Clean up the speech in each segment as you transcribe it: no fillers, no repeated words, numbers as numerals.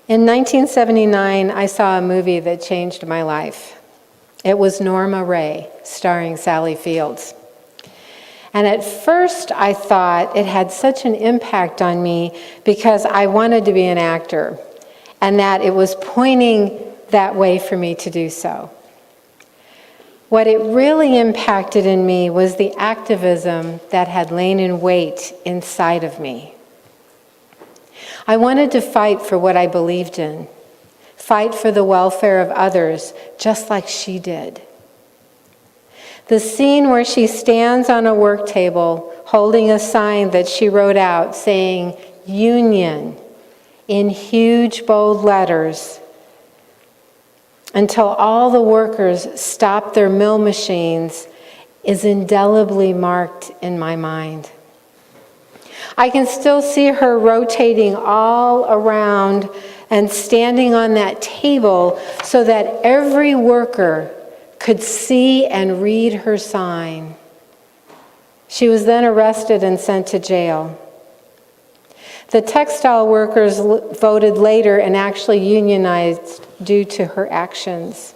In 1979, I saw a movie that changed my life. It was Norma Ray, starring Sally Fields. And at first I thought it had such an impact on me because I wanted to be an actor, and that it was pointing that way for me to do so. What it really impacted in me was the activism that had lain in wait inside of me. I wanted to fight for what I believed in, fight for the welfare of others, just like she did. The scene where she stands on a work table holding a sign that she wrote out saying, "Union," in huge bold letters, until all the workers stop their mill machines, is indelibly marked in my mind. I can still see her rotating all around and standing on that table so that every worker could see and read her sign. She was then arrested and sent to jail. The textile workers voted later and actually unionized due to her actions.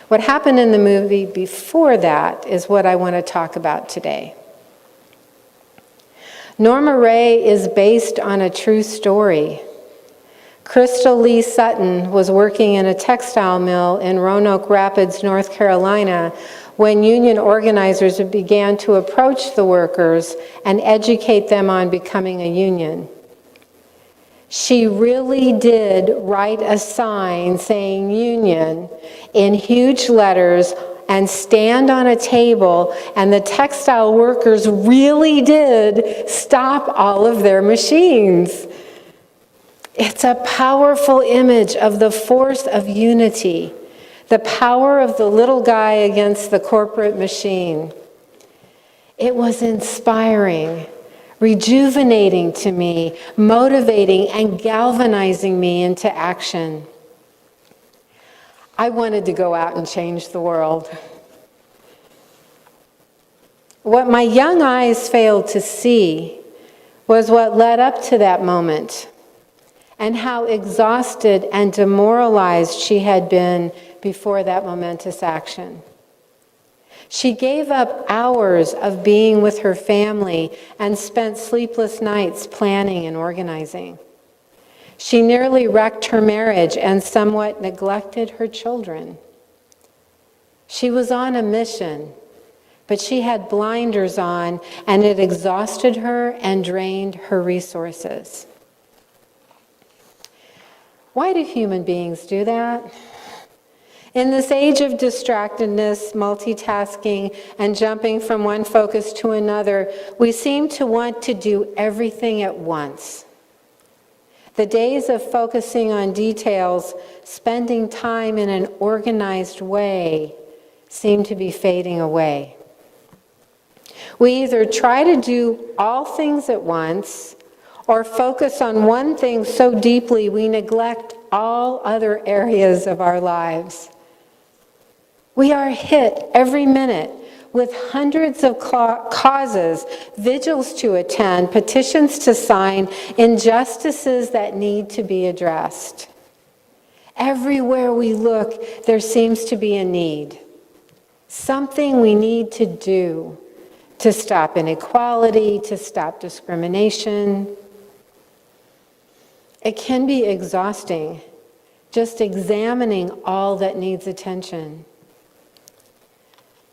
What happened in the movie before that is what I want to talk about today. Norma Ray is based on a true story. Crystal Lee Sutton was working in a textile mill in Roanoke Rapids, North Carolina, when union organizers began to approach the workers and educate them on becoming a union. She really did write a sign saying "Union" in huge letters and stand on a table, and the textile workers really did stop all of their machines. It's a powerful image of the force of unity, the power of the little guy against the corporate machine. It was inspiring, rejuvenating to me, motivating and galvanizing me into action. I wanted to go out and change the world. What my young eyes failed to see was what led up to that moment, and how exhausted and demoralized she had been before that momentous action. She gave up hours of being with her family and spent sleepless nights planning and organizing. She nearly wrecked her marriage and somewhat neglected her children. She was on a mission, but she had blinders on, and it exhausted her and drained her resources. Why do human beings do that? In this age of distractedness, multitasking, and jumping from one focus to another, we seem to want to do everything at once. The days of focusing on details, spending time in an organized way, seem to be fading away. We either try to do all things at once, or focus on one thing so deeply we neglect all other areas of our lives. We are hit every minute with hundreds of causes, vigils to attend, petitions to sign, injustices that need to be addressed. Everywhere we look, there seems to be a need. Something we need to do to stop inequality, to stop discrimination. It can be exhausting just examining all that needs attention.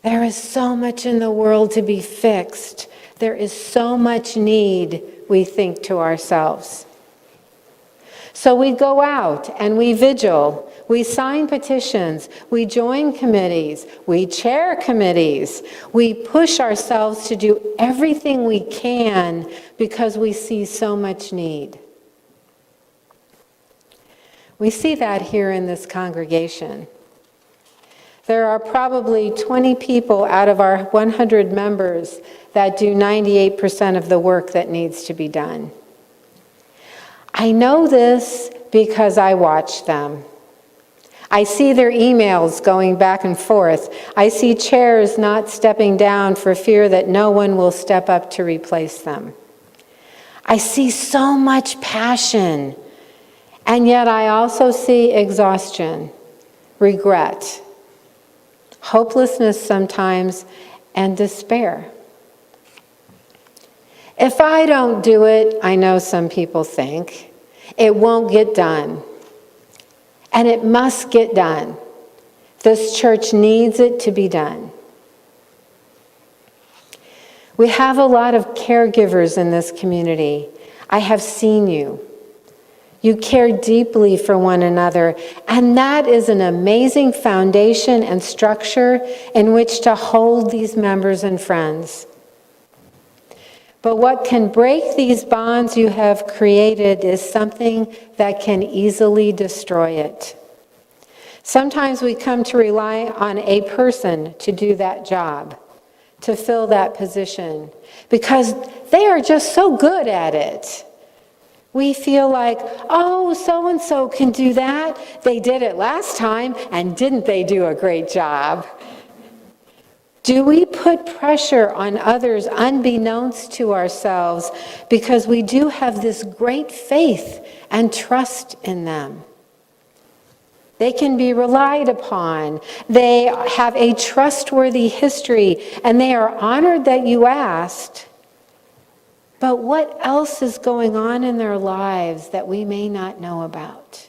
There is so much in the world to be fixed. There is so much need, we think to ourselves. So we go out and we vigil, we sign petitions, we join committees, we chair committees, we push ourselves to do everything we can because we see so much need. We see that here in this congregation. There are probably 20 people out of our 100 members that do 98% of the work that needs to be done. I know this because I watch them. I see their emails going back and forth. I see chairs not stepping down for fear that no one will step up to replace them. I see so much passion And yet I also see exhaustion, regret, hopelessness sometimes, and despair. If I don't do it, I know some people think, it won't get done. And it must get done. This church needs it to be done. We have a lot of caregivers in this community. I have seen you. You care deeply for one another, and that is an amazing foundation and structure in which to hold these members and friends. But what can break these bonds you have created is something that can easily destroy it. Sometimes we come to rely on a person to do that job, to fill that position, because they are just so good at it. We feel like, oh, so-and-so can do that. They did it last time, and didn't they do a great job? Do we put pressure on others unbeknownst to ourselves because we do have this great faith and trust in them? They can be relied upon. They have a trustworthy history, and they are honored that you asked. But what else is going on in their lives that we may not know about?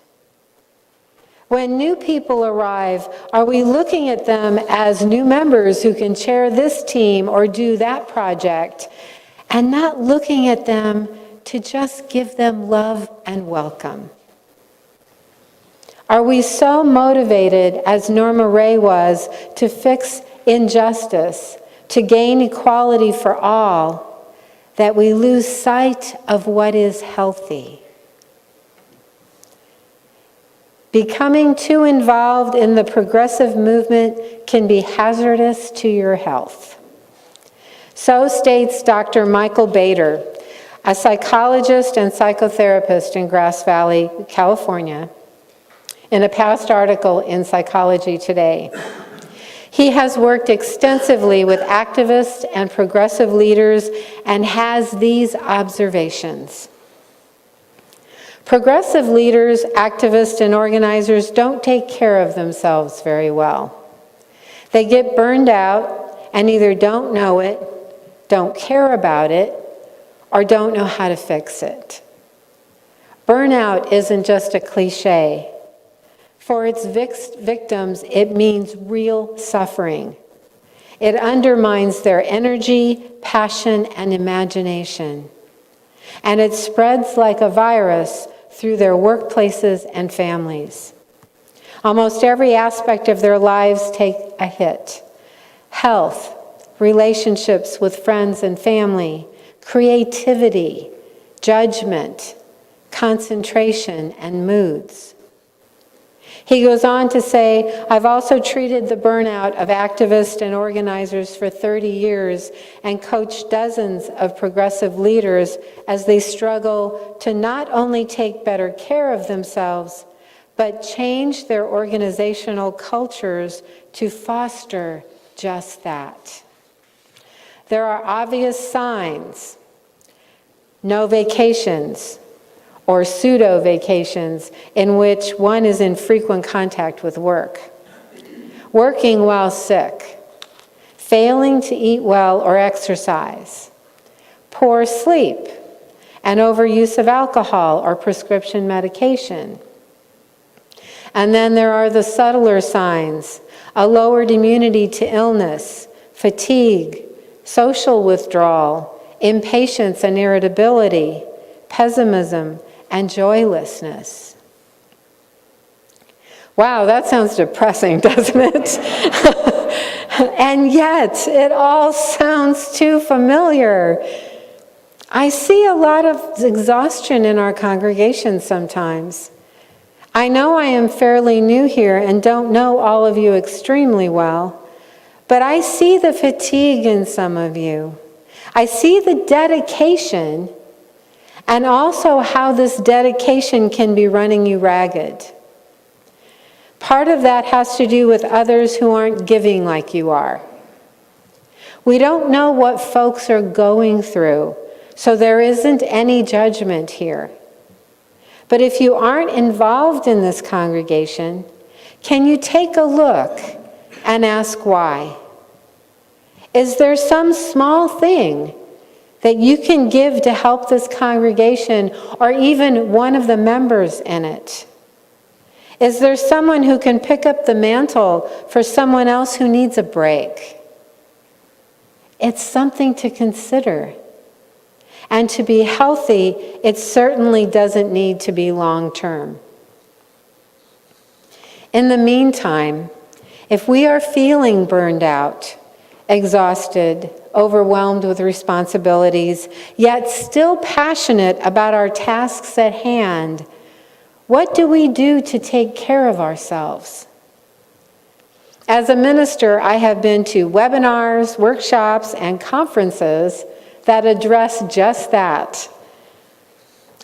When new people arrive, are we looking at them as new members who can chair this team or do that project, and not looking at them to just give them love and welcome? Are we so motivated, as Norma Ray was, to fix injustice, to gain equality for all, that we lose sight of what is healthy? Becoming too involved in the progressive movement can be hazardous to your health. So states Dr. Michael Bader, a psychologist and psychotherapist in Grass Valley, California, in a past article in Psychology Today. He has worked extensively with activists and progressive leaders and has these observations. Progressive leaders, activists, and organizers don't take care of themselves very well. They get burned out and either don't know it, don't care about it, or don't know how to fix it. Burnout isn't just a cliche. For its victims, it means real suffering. It undermines their energy, passion, and imagination. And it spreads like a virus through their workplaces and families. Almost every aspect of their lives take a hit. Health, relationships with friends and family, creativity, judgment, concentration, and moods. He goes on to say, I've also treated the burnout of activists and organizers for 30 years and coached dozens of progressive leaders as they struggle to not only take better care of themselves, but change their organizational cultures to foster just that. There are obvious signs: no vacations, or pseudo-vacations in which one is in frequent contact with work, working while sick, failing to eat well or exercise, poor sleep, and overuse of alcohol or prescription medication. And then there are the subtler signs: a lowered immunity to illness, fatigue, social withdrawal, impatience and irritability, pessimism, and joylessness. Wow, that sounds depressing, doesn't it? And yet, it all sounds too familiar. I see a lot of exhaustion in our congregation sometimes. I know I am fairly new here and don't know all of you extremely well, but I see the fatigue in some of you. I see the dedication, and also how this dedication can be running you ragged. Part of that has to do with others who aren't giving like you are. We don't know what folks are going through, so there isn't any judgment here. But if you aren't involved in this congregation, can you take a look and ask why? Is there some small thing that you can give to help this congregation or even one of the members in it? Is there someone who can pick up the mantle for someone else who needs a break? It's something to consider. And to be healthy, it certainly doesn't need to be long-term. In the meantime, if we are feeling burned out, exhausted, overwhelmed with responsibilities, yet still passionate about our tasks at hand, what do we do to take care of ourselves? As a minister, I have been to webinars, workshops, and conferences that address just that.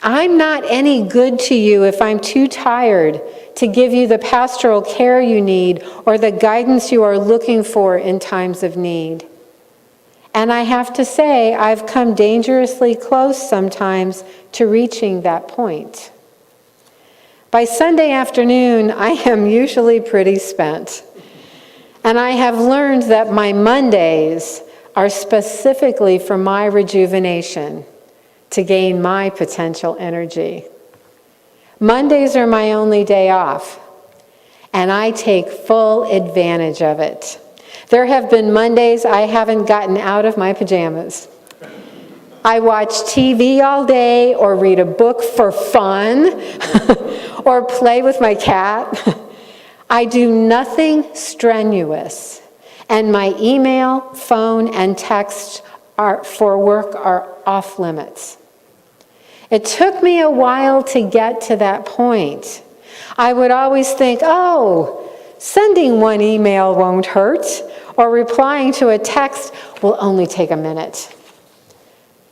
I'm not any good to you if I'm too tired to give you the pastoral care you need or the guidance you are looking for in times of need. And I have to say, I've come dangerously close sometimes to reaching that point. By Sunday afternoon, I am usually pretty spent. And I have learned that my Mondays are specifically for my rejuvenation, to gain my potential energy. Mondays are my only day off, and I take full advantage of it. There have been Mondays I haven't gotten out of my pajamas. I watch TV all day, or read a book for fun, or play with my cat. I do nothing strenuous, and my email, phone, and text for work are off limits. It took me a while to get to that point. I would always think, oh, sending one email won't hurt, or replying to a text will only take a minute.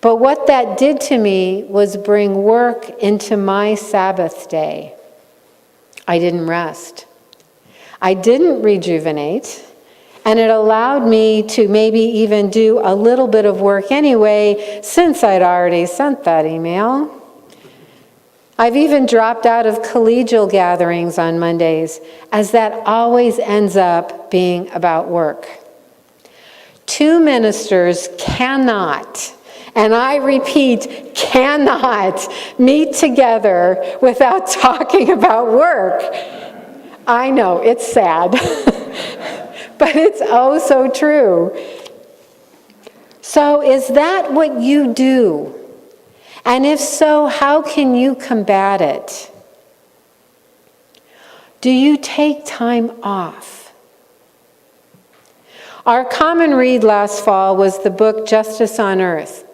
But what that did to me was bring work into my Sabbath day. I didn't rest. I didn't rejuvenate, and it allowed me to maybe even do a little bit of work anyway, since I'd already sent that email. I've even dropped out of collegial gatherings on Mondays, as that always ends up being about work. Two ministers cannot, and I repeat, cannot meet together without talking about work. I know, it's sad, but it's oh so true. So is that what you do? And if so, how can you combat it? Do you take time off? Our common read last fall was the book Justice on Earth.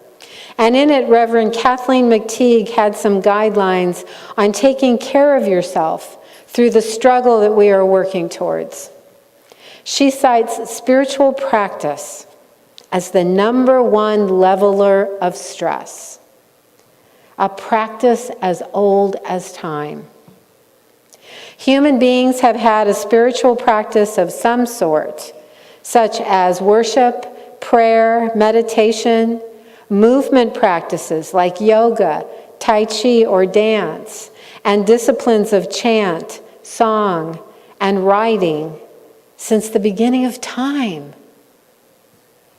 And in it, Reverend Kathleen McTeague had some guidelines on taking care of yourself through the struggle that we are working towards. She cites spiritual practice as the number one leveler of stress, a practice as old as time. Human beings have had a spiritual practice of some sort, such as worship, prayer, meditation, movement practices like yoga, tai chi, or dance, and disciplines of chant, song, and writing since the beginning of time.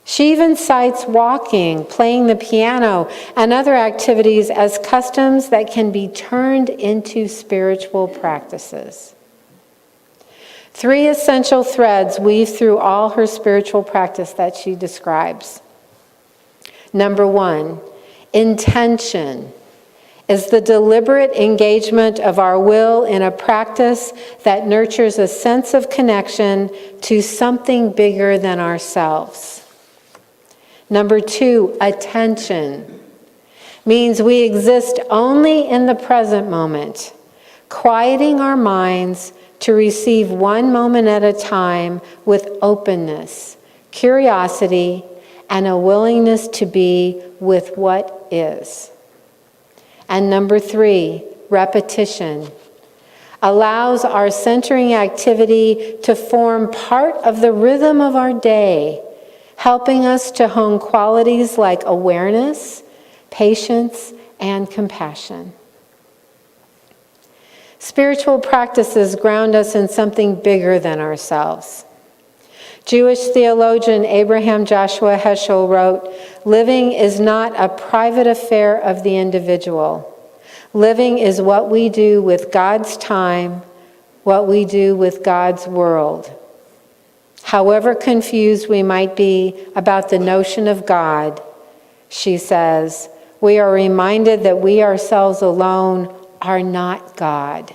She even cites walking, playing the piano, and other activities as customs that can be turned into spiritual practices. 3 essential threads weave through all her spiritual practice that she describes. Number 1, intention is the deliberate engagement of our will in a practice that nurtures a sense of connection to something bigger than ourselves. Number 2, attention means we exist only in the present moment, quieting our minds to receive one moment at a time with openness, curiosity, and a willingness to be with what is. And number 3, repetition allows our centering activity to form part of the rhythm of our day, helping us to hone qualities like awareness, patience, and compassion. Spiritual practices ground us in something bigger than ourselves. Jewish theologian Abraham Joshua Heschel wrote, "Living is not a private affair of the individual. Living is what we do with God's time, what we do with God's world. However confused we might be about the notion of God," she says, "we are reminded that we ourselves alone are not God."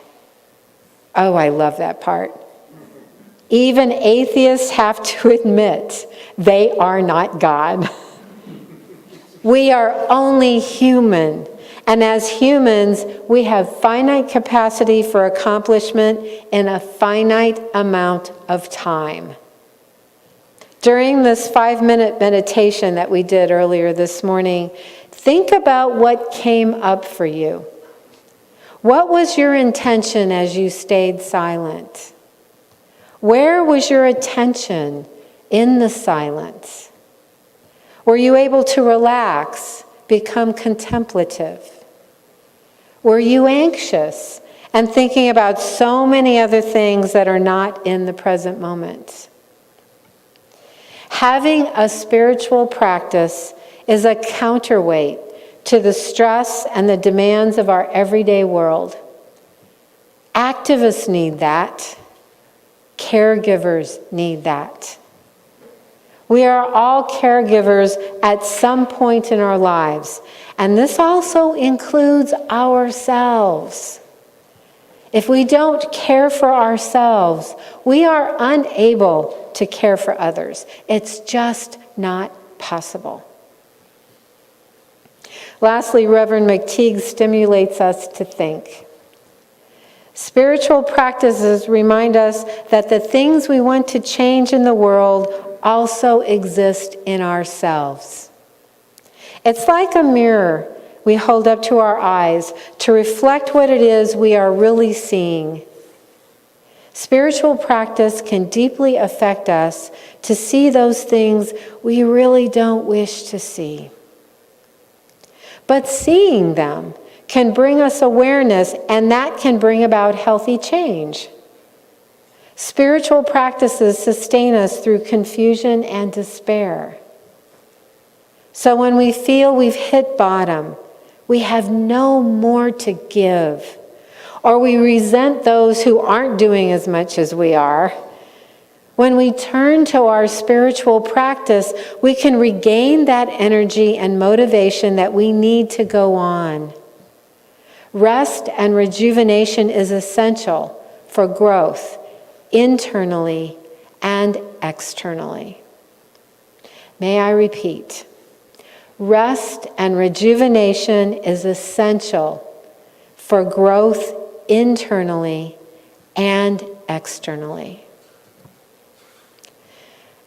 Oh, I love that part. Even atheists have to admit they are not God. We are only human, and as humans, we have finite capacity for accomplishment in a finite amount of time. During this 5-minute meditation that we did earlier this morning, think about what came up for you. What was your intention as you stayed silent? Where was your attention in the silence? Were you able to relax, become contemplative? Were you anxious and thinking about so many other things that are not in the present moment? Having a spiritual practice is a counterweight to the stress and the demands of our everyday world. Activists need that. Caregivers need that. We are all caregivers at some point in our lives, and this also includes ourselves. If we don't care for ourselves, we are unable to care for others. It's just not possible. Lastly, Reverend McTeague stimulates us to think. Spiritual practices remind us that the things we want to change in the world also exist in ourselves. It's like a mirror we hold up to our eyes to reflect what it is we are really seeing. Spiritual practice can deeply affect us to see those things we really don't wish to see. But seeing them can bring us awareness, and that can bring about healthy change. Spiritual practices sustain us through confusion and despair. So when we feel we've hit bottom, we have no more to give, or we resent those who aren't doing as much as we are, when we turn to our spiritual practice, we can regain that energy and motivation that we need to go on. Rest and rejuvenation is essential for growth, internally and externally. May I repeat, rest and rejuvenation is essential for growth internally and externally.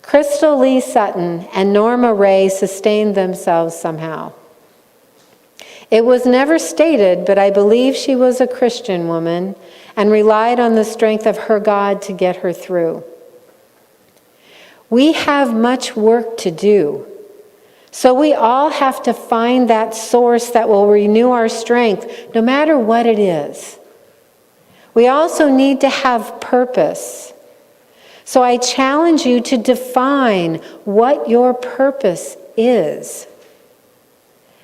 Crystal Lee Sutton and Norma Ray sustained themselves somehow. It was never stated, but I believe she was a Christian woman and relied on the strength of her God to get her through. We have much work to do, so we all have to find that source that will renew our strength, no matter what it is. We also need to have purpose. So I challenge you to define what your purpose is.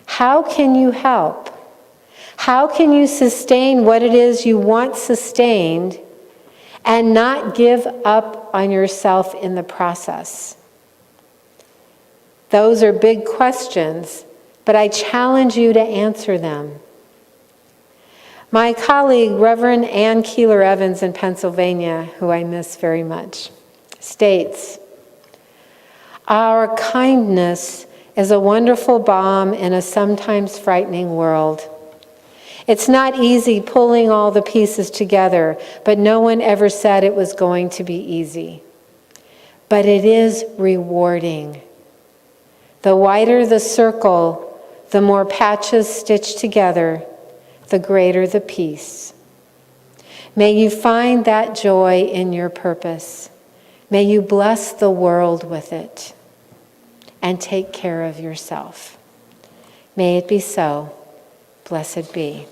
How can you help? How can you sustain what it is you want sustained and not give up on yourself in the process? Those are big questions, but I challenge you to answer them. My colleague, Reverend Ann Keeler Evans in Pennsylvania, who I miss very much, states, "Our kindness is a wonderful balm in a sometimes frightening world. It's not easy pulling all the pieces together, but no one ever said it was going to be easy. But it is rewarding. The wider the circle, the more patches stitched together, the greater the peace. May you find that joy in your purpose. May you bless the world with it. And take care of yourself. May it be so. Blessed be."